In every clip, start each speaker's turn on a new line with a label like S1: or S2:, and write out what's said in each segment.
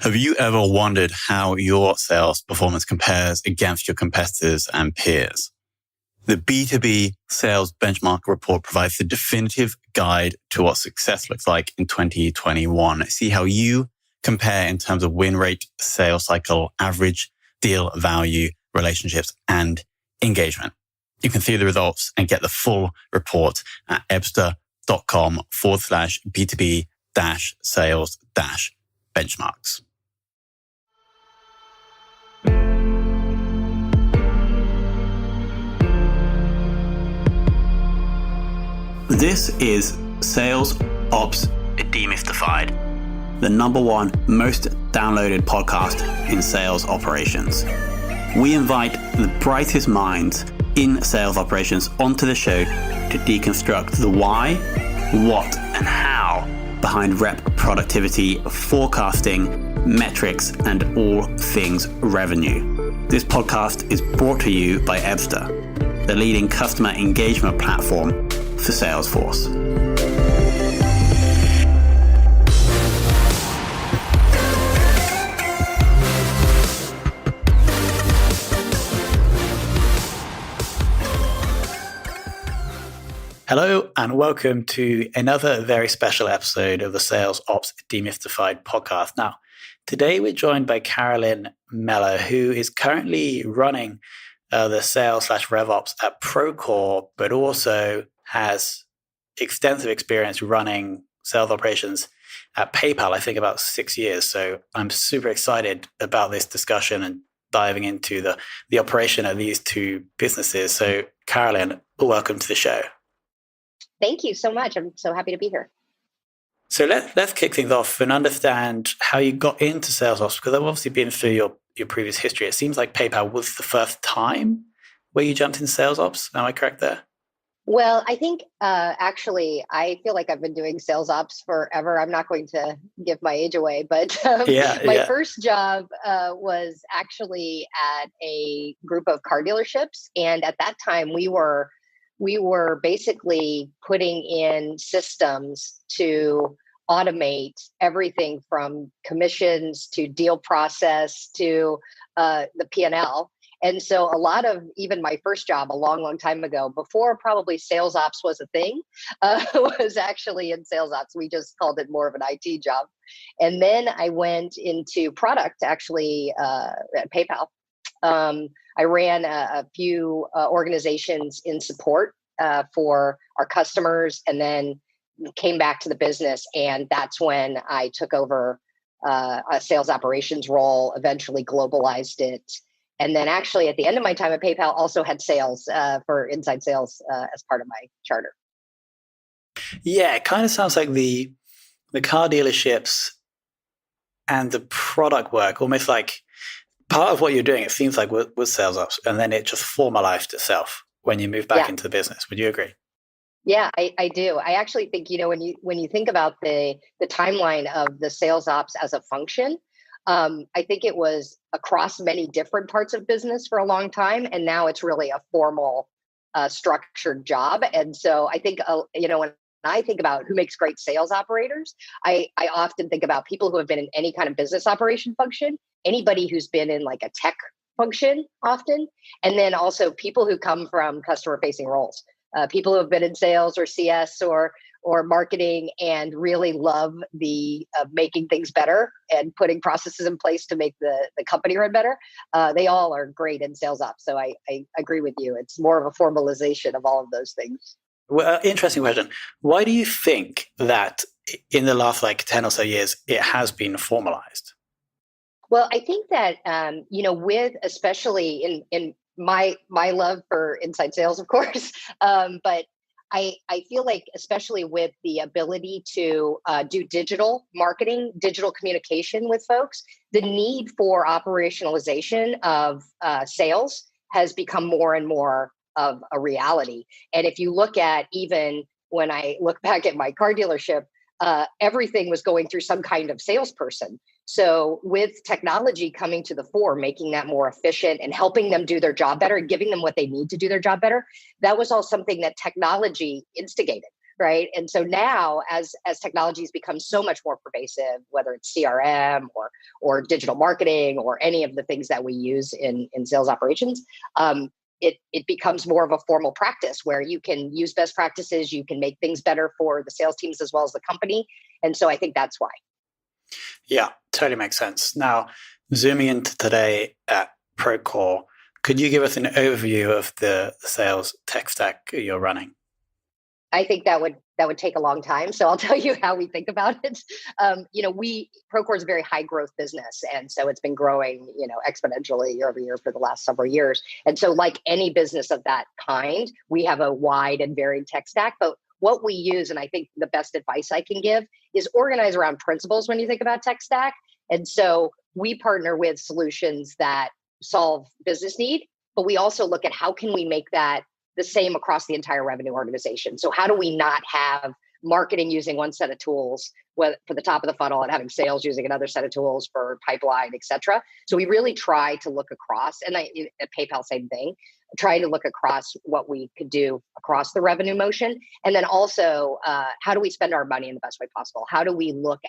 S1: Have you ever wondered how your sales performance compares against your competitors and peers? The B2B Sales Benchmark Report provides the definitive guide to what success looks like in 2021. See how you compare in terms of win rate, sales cycle, average deal value, relationships, and engagement. You can see the results and get the full report at ebsta.com/B2B-sales-benchmarks. This is Sales Ops Demystified, the number one most downloaded podcast in sales operations. We invite the brightest minds in sales operations onto the show to deconstruct the why, what, and how behind rep productivity, forecasting, metrics, and all things revenue. This podcast is brought to you by Ebsta, the leading customer engagement platform for Salesforce. Hello and welcome to another very special episode of the Sales Ops Demystified podcast. Now, today we're joined by Carolyn Mellor, who is currently running the sales/RevOps at Procore, but also has extensive experience running sales operations at PayPal, I think about 6 years. So I'm super excited about this discussion and diving into the operation of these two businesses. So Carolyn, welcome to the show.
S2: Thank you so much. I'm so happy to be here.
S1: So let's kick things off and understand how you got into sales ops, because I've obviously been through your previous history. It seems like PayPal was the first time where you jumped into sales ops. Am I correct there?
S2: Well, I think actually, I feel like I've been doing sales ops forever. I'm not going to give my age away, but my first job was actually at a group of car dealerships. And at that time, we were basically putting in systems to automate everything from commissions to deal process to the P&L. And so a lot of even my first job a long, long time ago, before probably sales ops was a thing, was actually in sales ops. We just called it more of an IT job. And then I went into product actually at PayPal. I ran a few organizations in support for our customers, and then came back to the business. And that's when I took over a sales operations role, eventually globalized it. And then actually at the end of my time at PayPal, also had sales for inside sales as part of my charter.
S1: Yeah, it kind of sounds like the car dealerships and the product work, almost like part of what you're doing, it seems like was sales ops, and then it just formalized itself when you move back into the business. Would you agree?
S2: Yeah, I do. I actually think, when you think about the timeline of the sales ops as a function, I think it was across many different parts of business for a long time. And now it's really a formal, structured job. And so I think, when I think about who makes great sales operators, I often think about people who have been in any kind of business operation function, anybody who's been in like a tech function often, and then also people who come from customer facing roles, people who have been in sales or CS or marketing and really love the making things better and putting processes in place to make the company run better. They all are great in sales ops. So I agree with you. It's more of a formalization of all of those things.
S1: Well, interesting question. Why do you think that in the last 10 or so years, it has been formalized?
S2: Well, I think that, with especially in my love for inside sales, of course, but I feel like especially with the ability to do digital marketing, digital communication with folks, the need for operationalization of sales has become more and more of a reality. And if you look at, even when I look back at my car dealership, everything was going through some kind of salesperson. So with technology coming to the fore, making that more efficient and helping them do their job better and giving them what they need to do their job better, that was all something that technology instigated. right? And so now, as technologies become so much more pervasive, whether it's CRM or digital marketing or any of the things that we use in sales operations, it becomes more of a formal practice where you can use best practices, you can make things better for the sales teams as well as the company. And so I think that's why.
S1: Yeah, totally makes sense. Now, zooming into today at Procore, could you give us an overview of the sales tech stack you're running?
S2: I think that would take a long time. So I'll tell you how we think about it. Procore is a very high growth business. And so it's been growing, exponentially year over year for the last several years. And so like any business of that kind, we have a wide and varied tech stack. But what we use, and I think the best advice I can give, is organize around principles when you think about tech stack. And so we partner with solutions that solve business need, but we also look at how can we make that the same across the entire revenue organization. So how do we not have marketing using one set of tools for the top of the funnel and having sales using another set of tools for pipeline, et cetera? So we really try to look across, and at PayPal, same thing, try to look across what we could do across the revenue motion. And then also, how do we spend our money in the best way possible? How do we look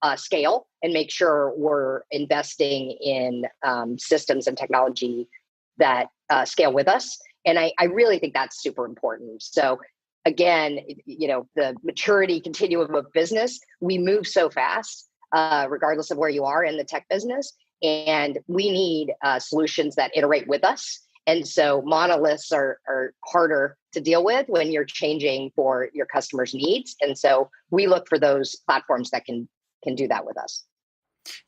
S2: at scale and make sure we're investing in systems and technology that scale with us? And I really think that's super important. So again, the maturity continuum of business, we move so fast, regardless of where you are in the tech business. And we need solutions that iterate with us. And so monoliths are harder to deal with when you're changing for your customers' needs. And so we look for those platforms that can do that with us.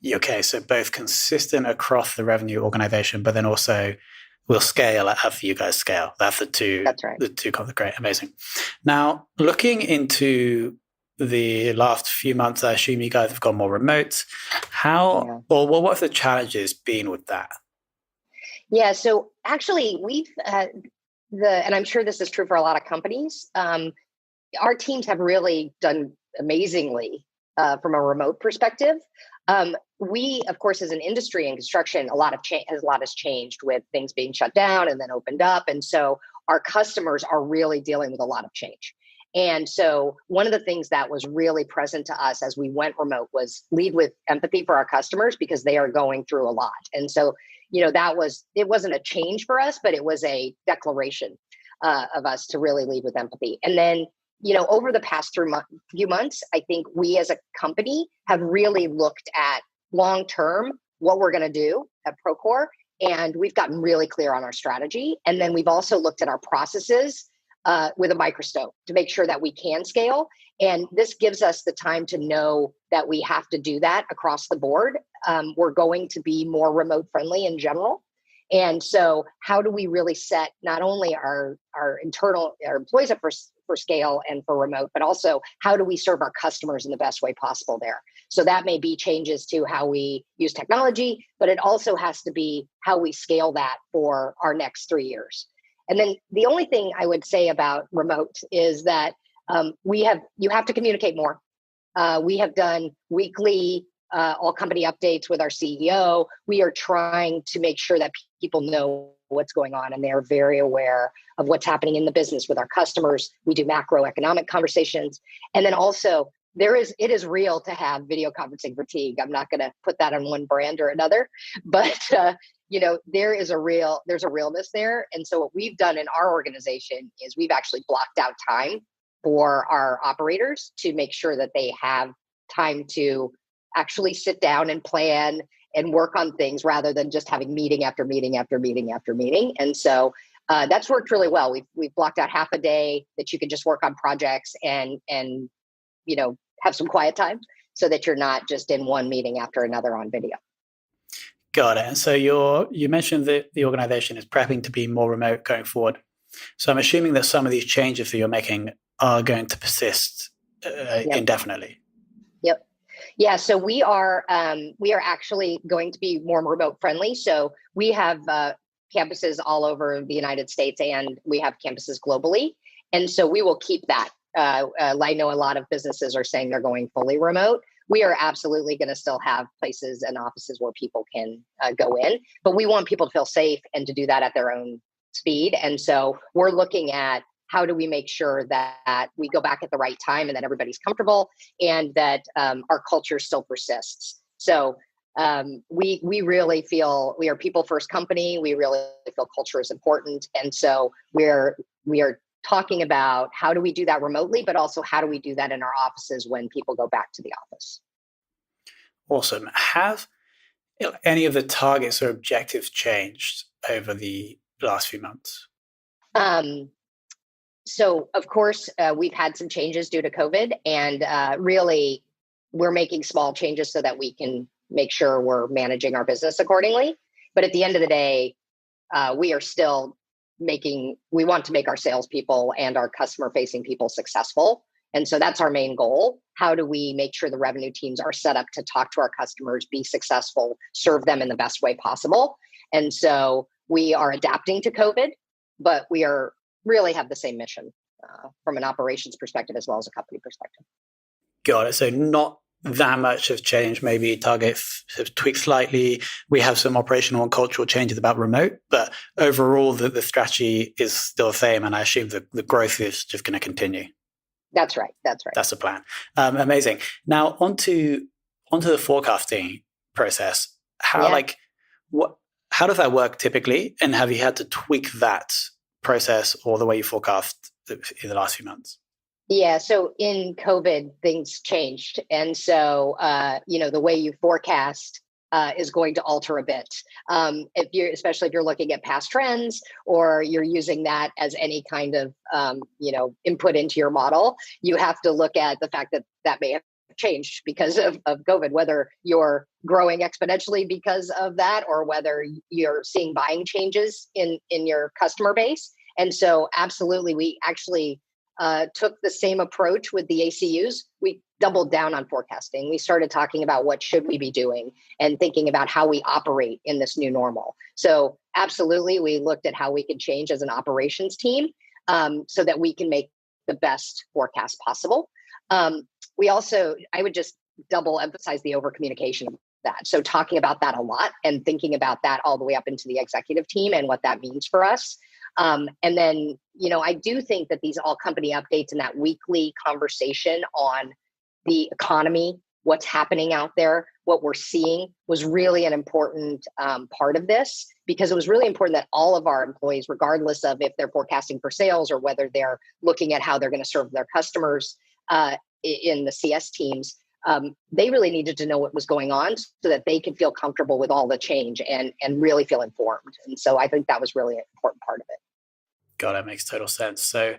S1: Okay, so both consistent across the revenue organization, but then also will scale as you guys scale. That's the two.
S2: That's right.
S1: The two concepts. Great, amazing. Now, looking into the last few months, I assume you guys have gone more remote. What have the challenges been with that?
S2: Yeah, so actually, we've and I'm sure this is true for a lot of companies. Our teams have really done amazingly from a remote perspective. We, of course, as an industry in construction, a lot has changed with things being shut down and then opened up. And so our customers are really dealing with a lot of change. And so one of the things that was really present to us as we went remote was lead with empathy for our customers because they are going through a lot. And so, it wasn't a change for us, but it was a declaration of us to really lead with empathy. And then, over the past few months, I think we as a company have really looked at long-term what we're going to do at Procore. And we've gotten really clear on our strategy. And then we've also looked at our processes with a microscope to make sure that we can scale. And this gives us the time to know that we have to do that across the board. We're going to be more remote friendly in general. And so how do we really set not only our employees up for scale and for remote, but also how do we serve our customers in the best way possible there? So that may be changes to how we use technology, but it also has to be how we scale that for our next 3 years. And then the only thing I would say about remote is that you have to communicate more. We have done weekly all company updates with our CEO. We are trying to make sure that people know what's going on and they are very aware of what's happening in the business with our customers. We do macroeconomic conversations. And then also it is real to have video conferencing fatigue. I'm not going to put that on one brand or another, but there's a realness there. And so what we've done in our organization is we've actually blocked out time for our operators to make sure that they have time to actually sit down and plan and work on things rather than just having meeting after meeting after meeting after meeting. And so that's worked really well. We've blocked out half a day that you can just work on projects and have some quiet time so that you're not just in one meeting after another on video.
S1: Got it. And so you mentioned that the organization is prepping to be more remote going forward. So I'm assuming that some of these changes that you're making are going to persist indefinitely.
S2: Yep. Yeah. So we are actually going to be more remote friendly. So we have campuses all over the United States and we have campuses globally. And so we will keep that. I know a lot of businesses are saying they're going fully remote. We are absolutely going to still have places and offices where people can go in, but we want people to feel safe and to do that at their own speed. And so we're looking at how do we make sure that we go back at the right time and that everybody's comfortable and that our culture still persists. So we really feel we are people first company. We really feel culture is important. And so we are talking about how do we do that remotely, but also how do we do that in our offices when people go back to the office.
S1: Awesome. Have any of the targets or objectives changed over the last few months?
S2: So of course, we've had some changes due to COVID, and really we're making small changes so that we can make sure we're managing our business accordingly. But at the end of the day, we are still we want to make our salespeople and our customer facing people successful. And so that's our main goal. How do we make sure the revenue teams are set up to talk to our customers, be successful, serve them in the best way possible? And so we are adapting to COVID, but we really have the same mission from an operations perspective as well as a company perspective.
S1: Got it. So not that much have changed. Maybe targets have tweaked slightly. We have some operational and cultural changes about remote, but overall the strategy is still the same. And I assume the growth is just going to continue.
S2: That's right. That's
S1: the plan. Amazing. Now onto the forecasting process. How does that work typically? And have you had to tweak that process or the way you forecast in the last few months?
S2: Yeah. So in COVID, things changed. And so, the way you forecast is going to alter a bit. Especially if you're looking at past trends or you're using that as any kind of, input into your model, you have to look at the fact that may have changed because of COVID, whether you're growing exponentially because of that or whether you're seeing buying changes in your customer base. And so absolutely, we actually took the same approach with the ACUs. We doubled down on forecasting. We started talking about what should we be doing and thinking about how we operate in this new normal. So absolutely, we looked at how we could change as an operations team so that we can make the best forecast possible. I would just double emphasize the over communication of that. So talking about that a lot and thinking about that all the way up into the executive team and what that means for us. And then, I do think that these all company updates and that weekly conversation on the economy, what's happening out there, what we're seeing was really an important part of this, because it was really important that all of our employees, regardless of if they're forecasting for sales or whether they're looking at how they're going to serve their customers in the CS teams, they really needed to know what was going on so that they could feel comfortable with all the change and really feel informed. And so I think that was really an important part of it.
S1: God, that makes total sense. So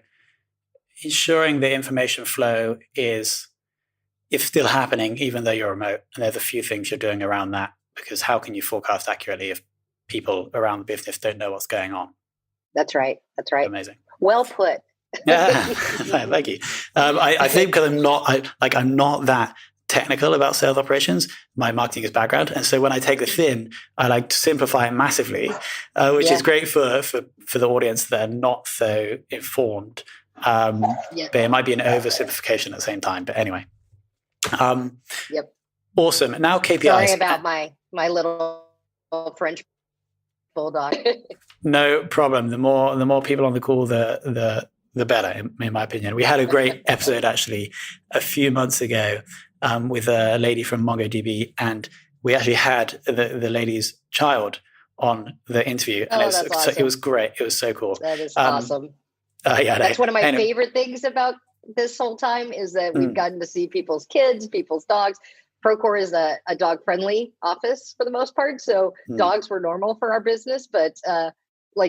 S1: ensuring the information flow is still happening, even though you're remote. And there's a few things you're doing around that, because how can you forecast accurately if people around the business don't know what's going on?
S2: That's right.
S1: Amazing.
S2: Well put.
S1: Thank you. I think because I'm not that technical about sales operations. My marketing is background, and so when I take this in, I like to simplify it massively, which is great for the audience that are not so informed. But it might be an oversimplification at the same time. But anyway, awesome. Now KPIs.
S2: Sorry about my little French bulldog.
S1: No problem. The more people on the call, the better, in my opinion. We had a great episode actually a few months ago with a lady from MongoDB, and we actually had the lady's child on the interview. And
S2: that's awesome.
S1: It was great. It was so cool.
S2: That is awesome.
S1: That's
S2: one of my favorite things about this whole time is that we've gotten to see people's kids, people's dogs. Procore is a dog-friendly office for the most part, so dogs were normal for our business, but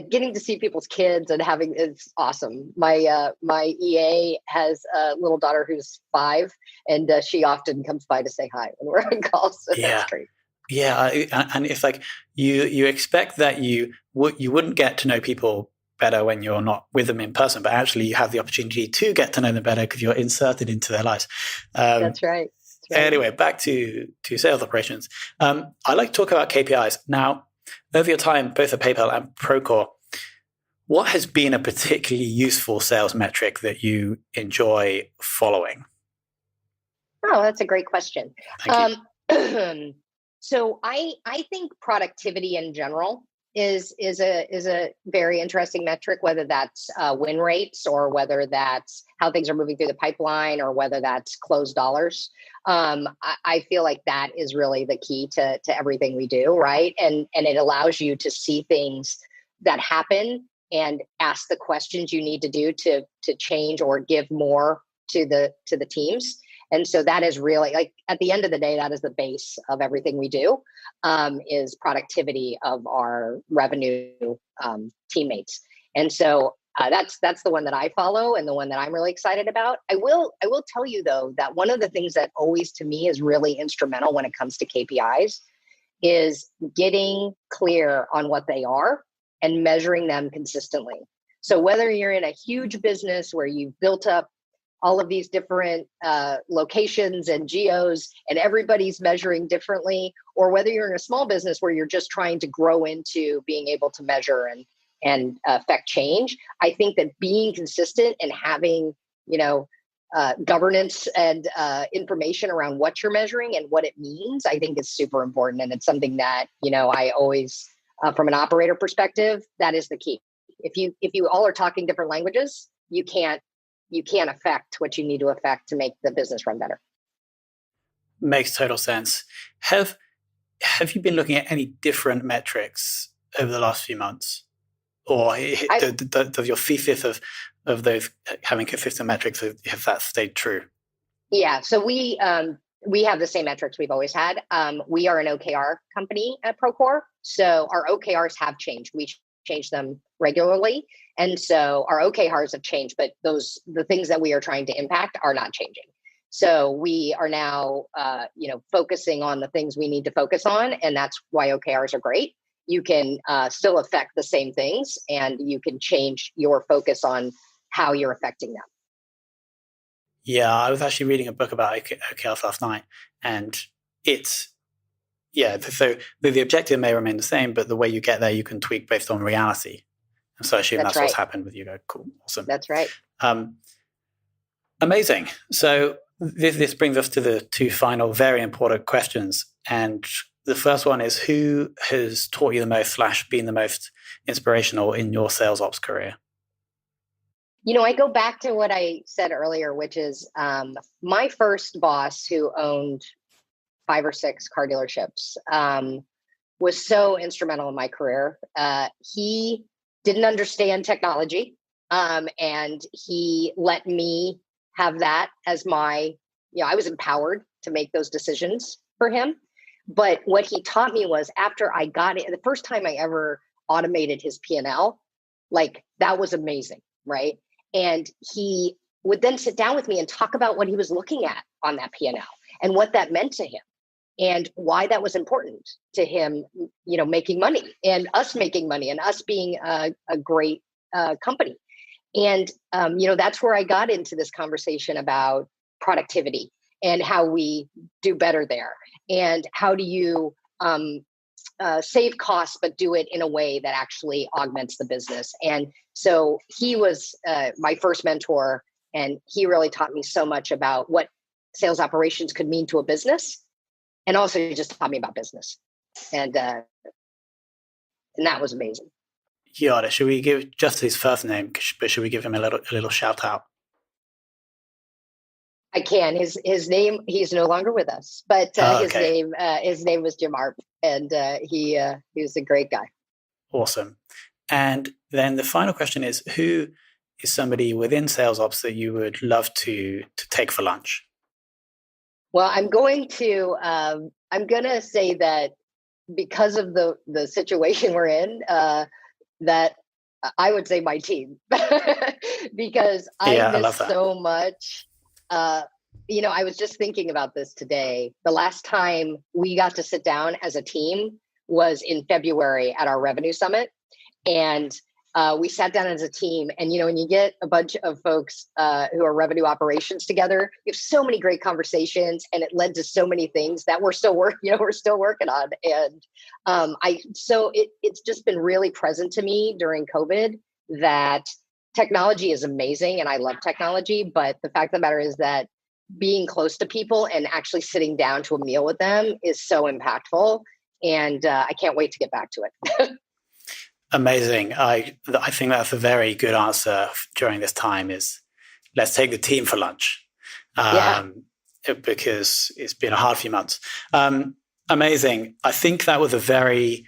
S2: getting to see people's kids and it's awesome. My EA has a little daughter who's 5, and she often comes by to say hi when we're on calls. So that's great.
S1: Yeah, and it's like you expect that you wouldn't get to know people better when you're not with them in person, but actually you have the opportunity to get to know them better because you're inserted into their lives.
S2: That's right.
S1: Anyway, back to sales operations. I like to talk about KPIs. Now, over your time, both at PayPal and Procore, what has been a particularly useful sales metric that you enjoy following?
S2: Oh, that's a great question.
S1: Thank you.
S2: So I think productivity in general is a very interesting metric, whether that's win rates or whether that's how things are moving through the pipeline or whether that's closed dollars. I feel like that is really the key to everything we do, right? And it allows you to see things that happen and ask the questions you need to do to change or give more to the teams. And so that is really, like, at the end of the day, that is the base of everything we do, is productivity of our revenue teammates. And so that's the one that I follow and the one that I'm really excited about. I will tell you, though, that one of the things that always to me is really instrumental when it comes to KPIs is getting clear on what they are and measuring them consistently. So whether you're in a huge business where you've built up all of these different locations and geos and everybody's measuring differently, or whether you're in a small business where you're just trying to grow into being able to measure and affect change, I think that being consistent and having, governance and information around what you're measuring and what it means, I think is super important. And it's something that, I always, from an operator perspective, that is the key. If you all are talking different languages, you can't affect what you need to affect to make the business run better.
S1: Makes total sense. Have you been looking at any different metrics over the last few months? Or does your thesis of those having consistent metrics, have that stayed true?
S2: Yeah, so we have the same metrics we've always had. We are an OKR company at Procore, so our OKRs have changed. We change them regularly. And so our OKRs have changed, but the things that we are trying to impact are not changing. So we are now, focusing on the things we need to focus on. And that's why OKRs are great. You can still affect the same things and you can change your focus on how you're affecting them.
S1: Yeah, I was actually reading a book about OKRs last night, and so the objective may remain the same, but the way you get there, you can tweak based on reality. And so I assume that's right. What's happened with you guys. Cool. Awesome.
S2: That's right.
S1: Amazing. So this brings us to the two final very important questions. And the first one is, who has taught you the most / been the most inspirational in your sales ops career?
S2: I go back to what I said earlier, which is my first boss, who owned 5 or 6 car dealerships, was so instrumental in my career. He didn't understand technology, and he let me have that as my, I was empowered to make those decisions for him. But what he taught me was, after I got it, the first time I ever automated his P&L, that was amazing, right? And he would then sit down with me and talk about what he was looking at on that P&L and what that meant to him and why that was important to him, making money and us making money and us being a great company. And, that's where I got into this conversation about productivity and how we do better there. And how do you save costs, but do it in a way that actually augments the business. And so he was my first mentor, and he really taught me so much about what sales operations could mean to a business. And also he just taught me about business. And that was amazing.
S1: Yeah, should we give just his first name, but should we give him a little shout out?
S2: I can. His name, he's no longer with us, but his name was Jim Arp, and he was a great guy.
S1: Awesome. And then the final question is, who is somebody within sales ops that you would love to take for lunch?
S2: Well, I'm going to say that because of the situation we're in, that I would say my team, because I miss so much. I was just thinking about this today. The last time we got to sit down as a team was in February at our revenue summit. And we sat down as a team, and, when you get a bunch of folks who are revenue operations together, you have so many great conversations, and it led to so many things that we're still working on. And it's just been really present to me during COVID that technology is amazing, and I love technology, but the fact of the matter is that being close to people and actually sitting down to a meal with them is so impactful, and I can't wait to get back to it.
S1: Amazing. I think that's a very good answer during this time is let's take the team for lunch. Because it's been a hard few months. Amazing. I think that was a very,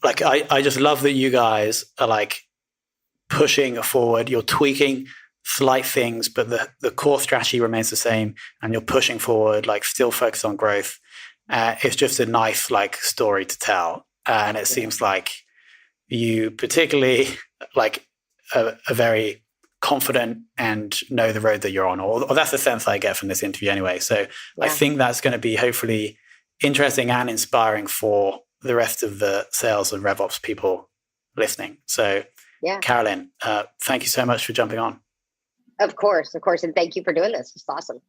S1: I just love that you guys are pushing forward. You're tweaking slight things, but the core strategy remains the same, and you're pushing forward, still focused on growth. It's just a nice story to tell, and it seems like you particularly a very confident and know the road that you're on, or that's the sense I get from this interview anyway. So I think that's going to be hopefully interesting and inspiring for the rest of the sales and RevOps people listening. So Carolyn, thank you so much for jumping on.
S2: Of course. And thank you for doing this. It's awesome.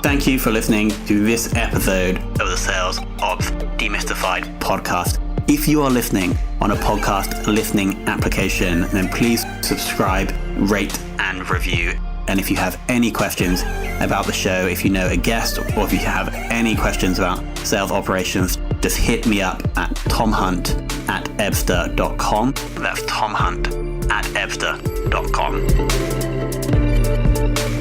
S1: Thank you for listening to this episode of the Sales Ops Demystified podcast. If you are listening on a podcast listening application, then please subscribe, rate, and review. And if you have any questions about the show, if you know a guest, or if you have any questions about sales operations, just hit me up at tomhunt@ebster.com. That's tomhunt@ebster.com.